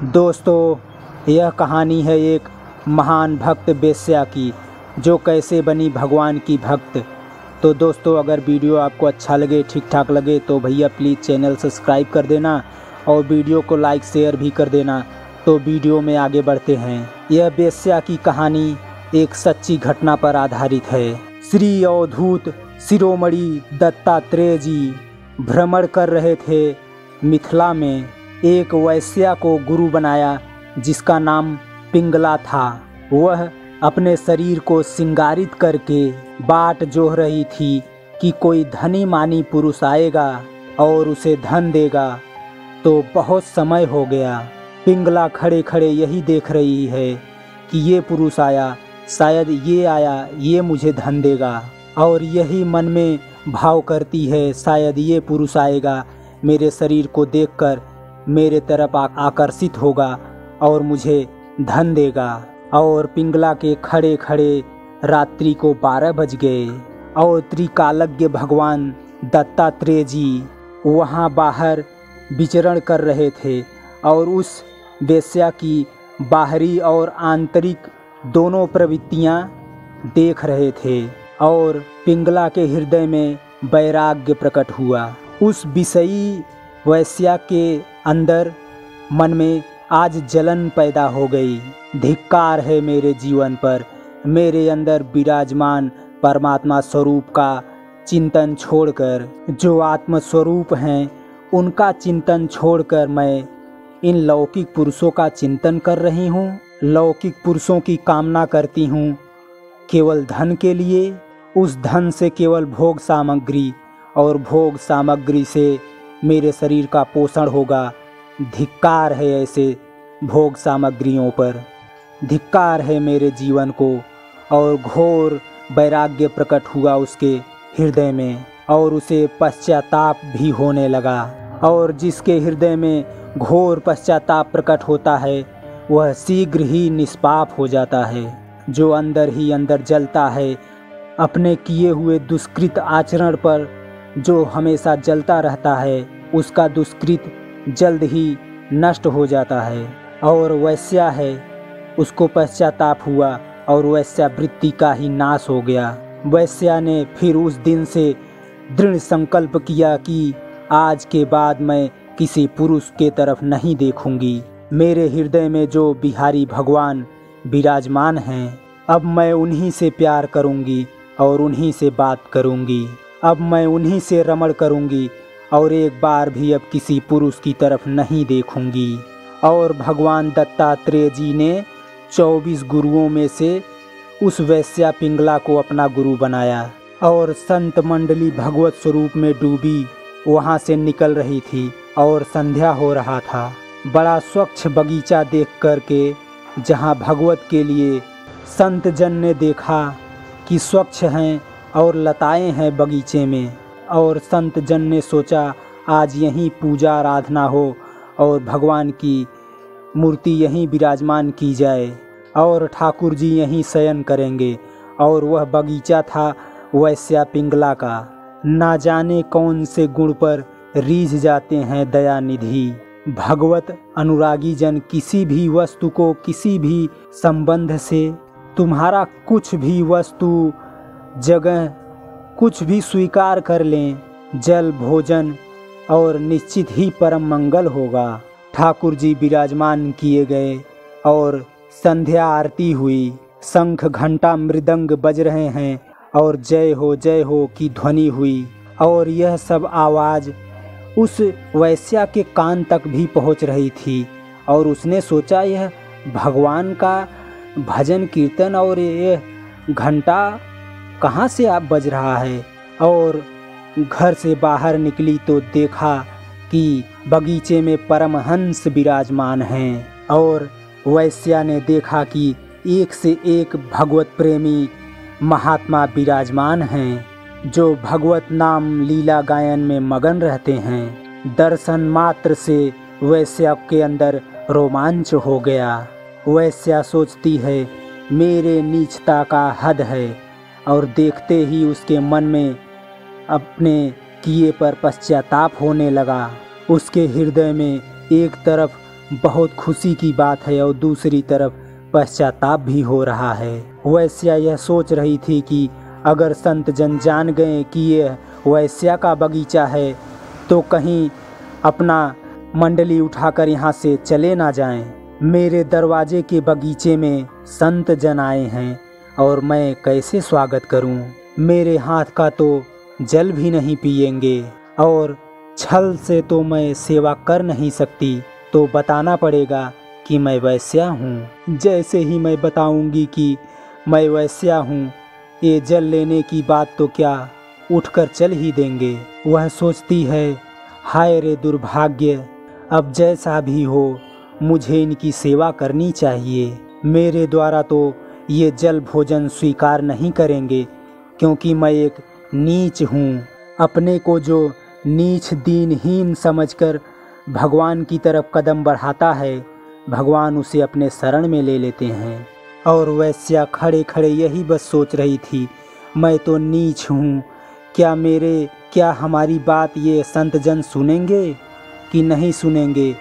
दोस्तों, यह कहानी है एक महान भक्त वेश्या की, जो कैसे बनी भगवान की भक्त। तो दोस्तों, अगर वीडियो आपको अच्छा लगे, ठीक ठाक लगे, तो भैया प्लीज़ चैनल सब्सक्राइब कर देना और वीडियो को लाइक शेयर भी कर देना। तो वीडियो में आगे बढ़ते हैं। यह वेश्या की कहानी एक सच्ची घटना पर आधारित है। श्री अवधूत शिरोमणि दत्तात्रेय जी भ्रमण कर रहे थे। मिथिला में एक वैश्या को गुरु बनाया, जिसका नाम पिंगला था। वह अपने शरीर को श्रृंगारित करके बाट जोह रही थी कि कोई धनी मानी पुरुष आएगा और उसे धन देगा। तो बहुत समय हो गया। पिंगला खड़े खड़े यही देख रही है कि ये पुरुष आया, शायद ये आया, ये मुझे धन देगा। और यही मन में भाव करती है, शायद ये पुरुष आएगा, मेरे शरीर को देखकर मेरे तरफ आकर्षित होगा और मुझे धन देगा। और पिंगला के खड़े खड़े रात्रि को 12 बज गए और त्रिकालज्ञ भगवान दत्तात्रेय जी वहाँ बाहर विचरण कर रहे थे और उस वेश्या की बाहरी और आंतरिक दोनों प्रवृत्तियाँ देख रहे थे। और पिंगला के हृदय में वैराग्य प्रकट हुआ। उस विषयी वेश्या के अंदर मन में आज जलन पैदा हो गई। धिक्कार है मेरे जीवन पर, मेरे अंदर विराजमान परमात्मा स्वरूप का चिंतन छोड़कर, जो आत्म स्वरूप हैं उनका चिंतन छोड़कर मैं इन लौकिक पुरुषों का चिंतन कर रही हूँ। लौकिक पुरुषों की कामना करती हूँ केवल धन के लिए। उस धन से केवल भोग सामग्री, और भोग सामग्री से मेरे शरीर का पोषण होगा। धिक्कार है ऐसे भोग सामग्रियों पर, धिक्कार है मेरे जीवन को। और घोर वैराग्य प्रकट हुआ उसके हृदय में और उसे पश्चाताप भी होने लगा। और जिसके हृदय में घोर पश्चाताप प्रकट होता है वह शीघ्र ही निष्पाप हो जाता है। जो अंदर ही अंदर जलता है, अपने किए हुए दुष्कृत आचरण पर जो हमेशा जलता रहता है, उसका दुष्कृत जल्द ही नष्ट हो जाता है। और वैश्या है, उसको पश्चाताप हुआ और वैश्यावृत्ति का ही नाश हो गया। वैश्या ने फिर उस दिन से दृढ़ संकल्प किया कि आज के बाद मैं किसी पुरुष के तरफ नहीं देखूंगी। मेरे हृदय में जो बिहारी भगवान विराजमान हैं, अब मैं उन्हीं से प्यार करूंगी और उन्हीं से बात करूंगी। अब मैं उन्हीं से रमण करूंगी और एक बार भी अब किसी पुरुष की तरफ नहीं देखूंगी। और भगवान दत्तात्रेय जी ने 24 गुरुओं में से उस वैश्या पिंगला को अपना गुरु बनाया। और संत मंडली भगवत स्वरूप में डूबी वहाँ से निकल रही थी और संध्या हो रहा था। बड़ा स्वच्छ बगीचा देख कर के, जहाँ भगवत के लिए संत जन ने देखा कि स्वच्छ हैं और लताएं हैं बगीचे में, और संत जन ने सोचा आज यहीं पूजा आराधना हो और भगवान की मूर्ति यहीं विराजमान की जाए और ठाकुर जी यहीं शयन करेंगे। और वह बगीचा था वैश्या पिंगला का। ना जाने कौन से गुण पर रीझ जाते हैं दयानिधि। भगवत अनुरागी जन किसी भी वस्तु को, किसी भी संबंध से, तुम्हारा कुछ भी वस्तु, जगह, कुछ भी स्वीकार कर लें, जल, भोजन, और निश्चित ही परम मंगल होगा। ठाकुर जी विराजमान किए गए और संध्या आरती हुई। शंख घंटा मृदंग बज रहे हैं और जय हो की ध्वनि हुई। और यह सब आवाज़ उस वैश्या के कान तक भी पहुंच रही थी। और उसने सोचा यह भगवान का भजन कीर्तन और यह घंटा कहाँ से आप बज रहा है। और घर से बाहर निकली तो देखा कि बगीचे में परमहंस विराजमान हैं। और वैश्या ने देखा कि एक से एक भगवत प्रेमी महात्मा विराजमान हैं, जो भगवत नाम लीला गायन में मगन रहते हैं। दर्शन मात्र से वैश्या के अंदर रोमांच हो गया। वैश्या सोचती है मेरे नीचता का हद है, और देखते ही उसके मन में अपने किए पर पश्चाताप होने लगा। उसके हृदय में एक तरफ बहुत खुशी की बात है और दूसरी तरफ पश्चाताप भी हो रहा है। वैश्या यह सोच रही थी कि अगर संत जन जान गए कि यह वैश्या का बगीचा है तो कहीं अपना मंडली उठाकर यहाँ से चले ना जाएं। मेरे दरवाजे के बगीचे में संत जन आए हैं और मैं कैसे स्वागत करूं? मेरे हाथ का तो जल भी नहीं पिएंगे और छल से तो मैं सेवा कर नहीं सकती, तो बताना पड़ेगा कि मैं वैश्या हूँ। जैसे ही मैं बताऊँगी कि मैं वैश्या हूँ, ये जल लेने की बात तो क्या उठकर चल ही देंगे। वह सोचती है, हाय रे दुर्भाग्य, अब जैसा भी हो मुझे इनकी सेवा करनी चाहिए। मेरे द्वारा तो ये जल भोजन स्वीकार नहीं करेंगे क्योंकि मैं एक नीच हूँ। अपने को जो नीच दीनहीन समझकर भगवान की तरफ कदम बढ़ाता है, भगवान उसे अपने शरण में ले लेते हैं। और वैश्या खड़े खड़े यही बस सोच रही थी, मैं तो नीच हूँ, क्या हमारी बात ये संत जन सुनेंगे कि नहीं सुनेंगे?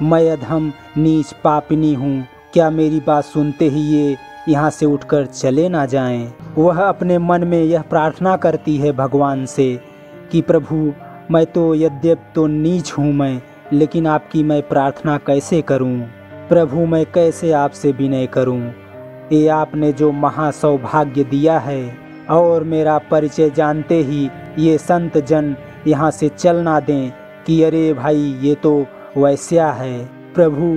मैं अधम नीच पापिनी हूँ, क्या मेरी बात सुनते ही ये यहाँ से उठकर चले ना जाएं? वह अपने मन में यह प्रार्थना करती है भगवान से कि प्रभु, मैं तो यद्यप तो नीच हूँ मैं, लेकिन आपकी मैं प्रार्थना कैसे करूँ? प्रभु, मैं कैसे आपसे विनय करूँ? ये आपने जो महासौभाग्य दिया है और मेरा परिचय जानते ही ये संत जन यहाँ से चल ना दें कि अरे भाई ये तो वैश्या है। प्रभु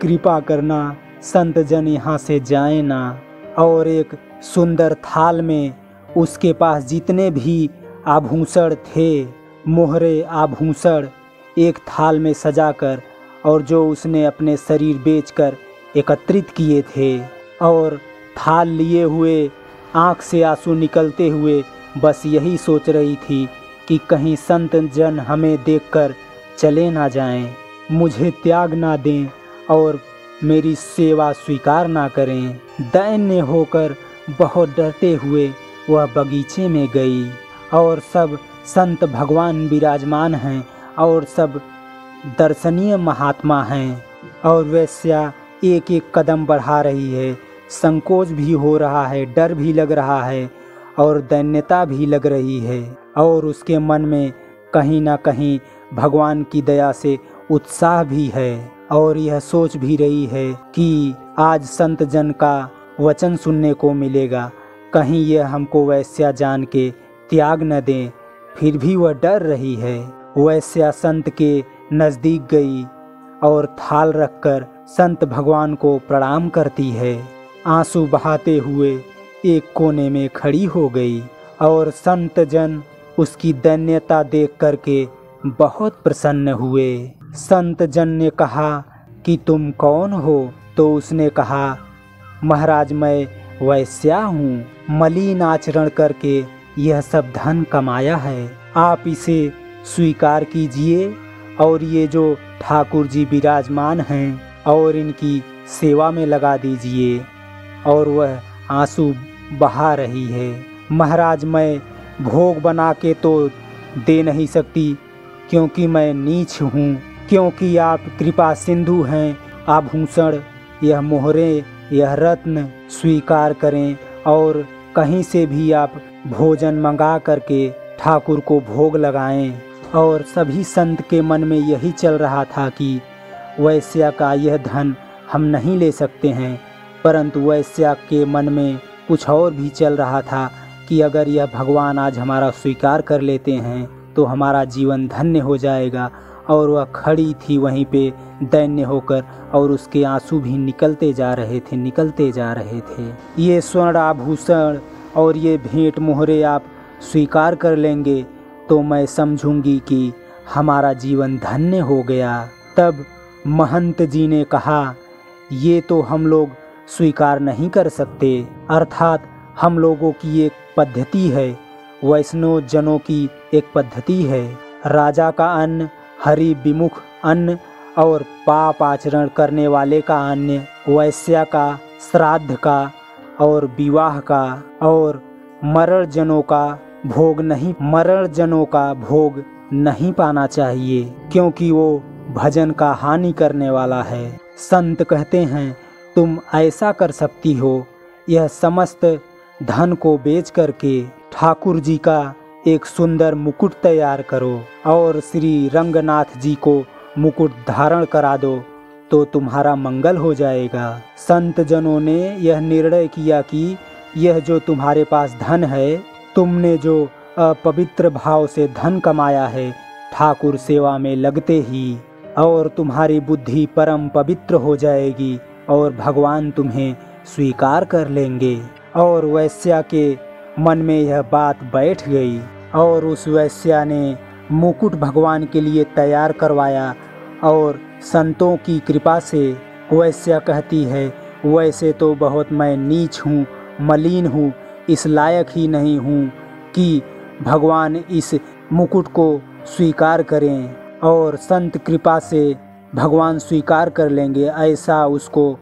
कृपा करना, संत जन यहाँ से जाए ना। और एक सुंदर थाल में उसके पास जितने भी आभूषण थे, मोहरे आभूषण, एक थाल में सजाकर, और जो उसने अपने शरीर बेचकर एकत्रित किए थे, और थाल लिए हुए आँख से आंसू निकलते हुए बस यही सोच रही थी कि कहीं संत जन हमें देखकर चले ना जाएं, मुझे त्याग ना दें और मेरी सेवा स्वीकार ना करें। दैन्य होकर बहुत डरते हुए वह बगीचे में गई और सब संत भगवान विराजमान हैं और सब दर्शनीय महात्मा हैं और वैश्या एक एक कदम बढ़ा रही है। संकोच भी हो रहा है, डर भी लग रहा है और दैन्यता भी लग रही है और उसके मन में कहीं ना कहीं भगवान की दया से उत्साह भी है और यह सोच भी रही है कि आज संत जन का वचन सुनने को मिलेगा, कहीं यह हमको वैश्या जान के त्याग न दें। फिर भी वह डर रही है। वैश्या संत के नज़दीक गई और थाल रखकर संत भगवान को प्रणाम करती है। आंसू बहाते हुए एक कोने में खड़ी हो गई और संत जन उसकी दैन्यता देख करके बहुत प्रसन्न हुए। संत जन ने कहा कि तुम कौन हो? तो उसने कहा, महाराज मैं वैश्या हूँ, मलिन आचरण करके यह सब धन कमाया है, आप इसे स्वीकार कीजिए और ये जो ठाकुर जी विराजमान हैं और इनकी सेवा में लगा दीजिए। और वह आंसू बहा रही है। महाराज मैं भोग बना के तो दे नहीं सकती क्योंकि मैं नीच हूँ, क्योंकि आप कृपा सिंधु हैं। आभूषण, यह मोहरे, यह रत्न स्वीकार करें और कहीं से भी आप भोजन मंगा करके ठाकुर को भोग लगाएं। और सभी संत के मन में यही चल रहा था कि वैश्या का यह धन हम नहीं ले सकते हैं, परंतु वैश्या के मन में कुछ और भी चल रहा था कि अगर यह भगवान आज हमारा स्वीकार कर लेते हैं तो हमारा जीवन धन्य हो जाएगा। और वह खड़ी थी वहीं पे दैन्य होकर और उसके आंसू भी निकलते जा रहे थे। ये स्वर्ण आभूषण और ये भेंट मोहरे आप स्वीकार कर लेंगे तो मैं समझूंगी कि हमारा जीवन धन्य हो गया। तब महंत जी ने कहा, ये तो हम लोग स्वीकार नहीं कर सकते, अर्थात हम लोगों की एक पद्धति है, वैष्णव जनों की एक पद्धति है। राजा का अन्न, हरि विमुख अन्न और पाप आचरण करने वाले का अन्न, वैश्या का, श्राद्ध का और विवाह का और मरण जनों का भोग नहीं पाना चाहिए, क्योंकि वो भजन का हानि करने वाला है। संत कहते हैं तुम ऐसा कर सकती हो, यह समस्त धन को बेच करके ठाकुर जी का एक सुंदर मुकुट तैयार करो और श्री रंगनाथ जी को मुकुट धारण करा दो तो तुम्हारा मंगल हो जाएगा। संत जनों ने यह निर्णय किया कि यह जो तुम्हारे पास धन है, तुमने जो अपवित्र भाव से धन कमाया है, ठाकुर सेवा में लगते ही और तुम्हारी बुद्धि परम पवित्र हो जाएगी और भगवान तुम्हें स्वीकार कर लेंगे। और वैश्या के मन में यह बात बैठ गई और उस वैश्या ने मुकुट भगवान के लिए तैयार करवाया और संतों की कृपा से वैश्या कहती है वैसे तो बहुत मैं नीच हूँ, मलिन हूँ, इस लायक ही नहीं हूँ कि भगवान इस मुकुट को स्वीकार करें और संत कृपा से भगवान स्वीकार कर लेंगे, ऐसा उसको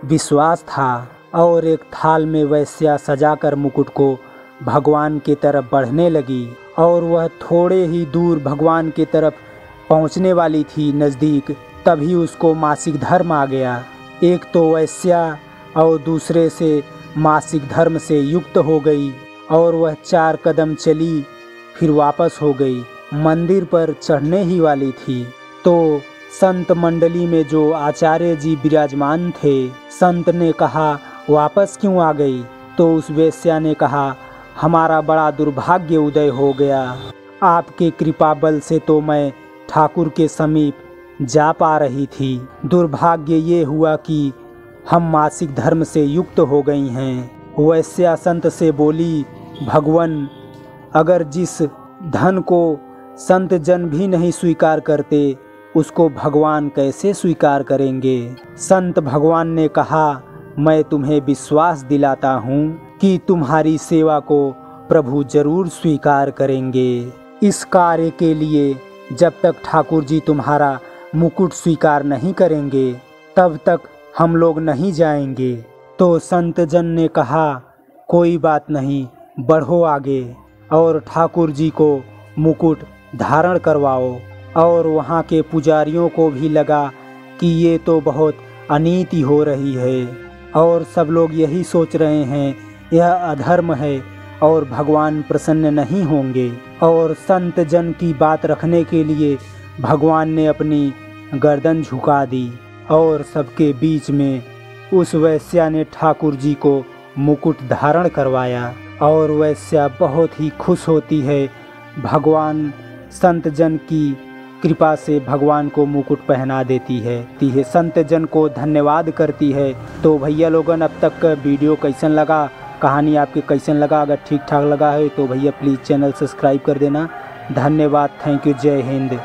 विश्वास था। और एक थाल में वैश्या सजाकर मुकुट को भगवान की तरफ बढ़ने लगी और वह थोड़े ही दूर भगवान की तरफ पहुंचने वाली थी नज़दीक, तभी उसको मासिक धर्म आ गया। एक तो वैश्या और दूसरे से मासिक धर्म से युक्त हो गई और वह 4 कदम चली फिर वापस हो गई। मंदिर पर चढ़ने ही वाली थी तो संत मंडली में जो आचार्य जी विराजमान थे, संत ने कहा वापस क्यों आ गई? तो उस वेश्या ने कहा हमारा बड़ा दुर्भाग्य उदय हो गया, आपके कृपा बल से तो मैं ठाकुर के समीप जा पा रही थी, दुर्भाग्य ये हुआ कि हम मासिक धर्म से युक्त हो गई हैं। वैश्या संत से बोली भगवान, अगर जिस धन को संत जन भी नहीं स्वीकार करते उसको भगवान कैसे स्वीकार करेंगे? संत भगवान ने कहा मैं तुम्हें विश्वास दिलाता हूँ कि तुम्हारी सेवा को प्रभु जरूर स्वीकार करेंगे। इस कार्य के लिए जब तक ठाकुर जी तुम्हारा मुकुट स्वीकार नहीं करेंगे तब तक हम लोग नहीं जाएंगे। तो संत जन ने कहा कोई बात नहीं, बढ़ो आगे और ठाकुर जी को मुकुट धारण करवाओ। और वहाँ के पुजारियों को भी लगा कि ये तो बहुत अनीति हो रही है और सब लोग यही सोच रहे हैं यह अधर्म है और भगवान प्रसन्न नहीं होंगे। और संत जन की बात रखने के लिए भगवान ने अपनी गर्दन झुका दी और सबके बीच में उस वैश्या ने ठाकुर जी को मुकुट धारण करवाया और वैश्या बहुत ही खुश होती है। भगवान संत जन की कृपा से भगवान को मुकुट पहना देती है, संत जन को धन्यवाद करती है। तो भैया लोगन अब तक का वीडियो कैसन लगा, कहानी आपके कैसन लगा? अगर ठीक ठाक लगा है तो भैया प्लीज़ चैनल सब्सक्राइब कर देना। धन्यवाद, थैंक यू, जय हिंद।